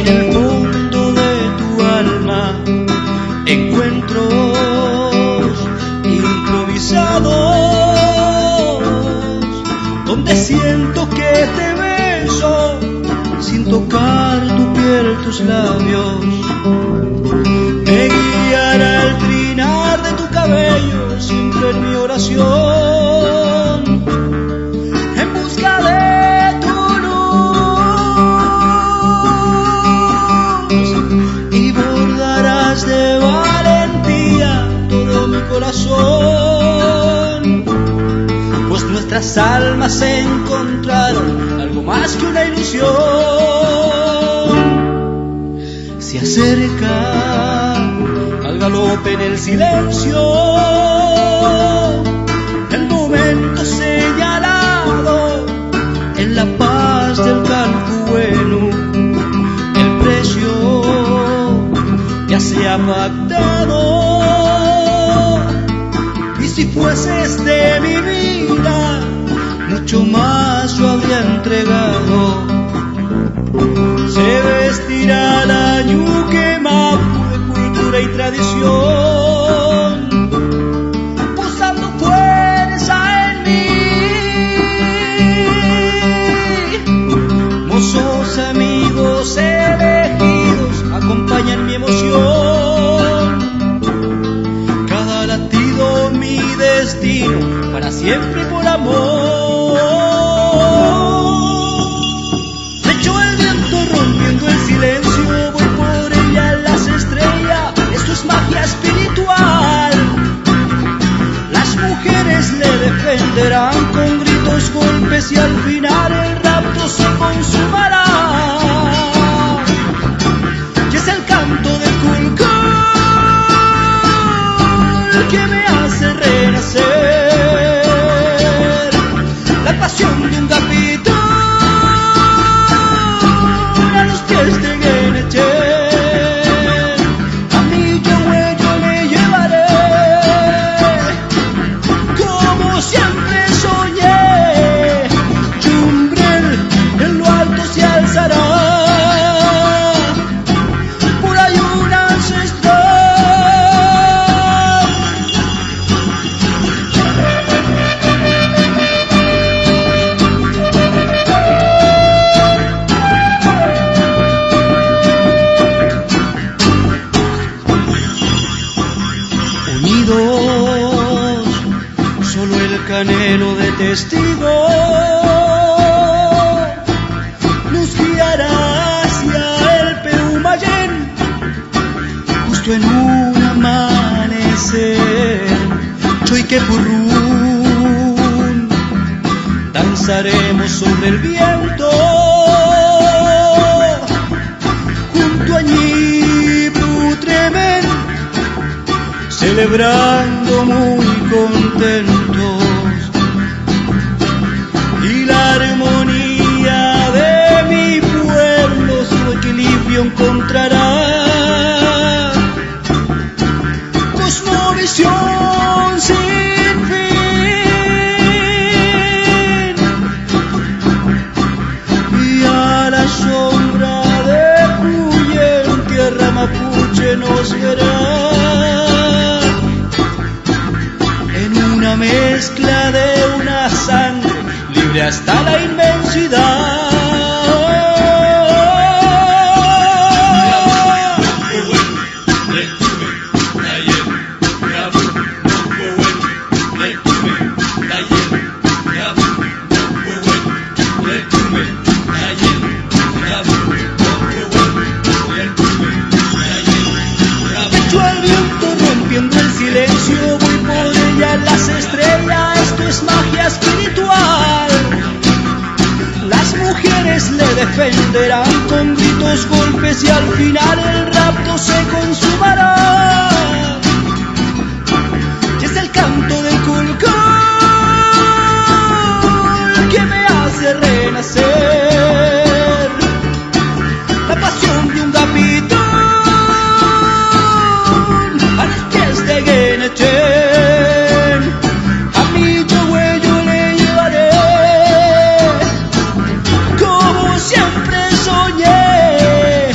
En el fondo de tu alma encuentros improvisados, donde siento que te beso sin tocar tu piel, tus labios. Me guiará el trinar de tu cabello siempre en mi oración, en busca de tu luz, y bordarás de valentía todo mi corazón, pues nuestras almas se encontraron, algo más que una ilusión. Se acerca al galope en el silencio el momento señalado en la paz del canto bueno. El precio ya se ha pactado, y si fueses de mi vida mucho más yo habría entregado. Se vestirá la ñuque mapu de cultura y tradición, buscando fuerza en mí. Mozos amigos elegidos acompañan mi emoción, cada latido mi destino, para siempre por amor. Rompiendo el silencio, voy por ella en las estrellas. Esto es magia espiritual. Las mujeres le defenderán con gritos, golpes, y al final el rapto se consumará. Y es el canto de Kulkul que me hace renacer, la pasión de un capitán. A mi Yahweh yo le llevaré, como siempre soñé. Yumbrel en lo alto se alzará, por ahí un ancestral. Solo el canelo de testigo nos guiará hacia el Peumayén, justo en un amanecer. Choiquepurrún, danzaremos sobre el viento junto a Ñibru Tremén, celebrando muy contentos, y la armonía de mi pueblo su equilibrio encontrará. Cosmovisión sin fin, y a la sombra de Puyén, tierra mapuche nos verá, una mezcla de una sangre libre hasta la inmensidad. Echo al viento rompiendo el silencio, voy por ella en las estrellas. Esto es magia espiritual. Las mujeres le defenderán con gritos, golpes, y al final el rapto se consumará. Y es el canto del Kulkul que me hace renacer, la pasión de un capitán a los pies de Genetén. A mi Yahweh yo le llevaré, como siempre soñé.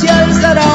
se alzará.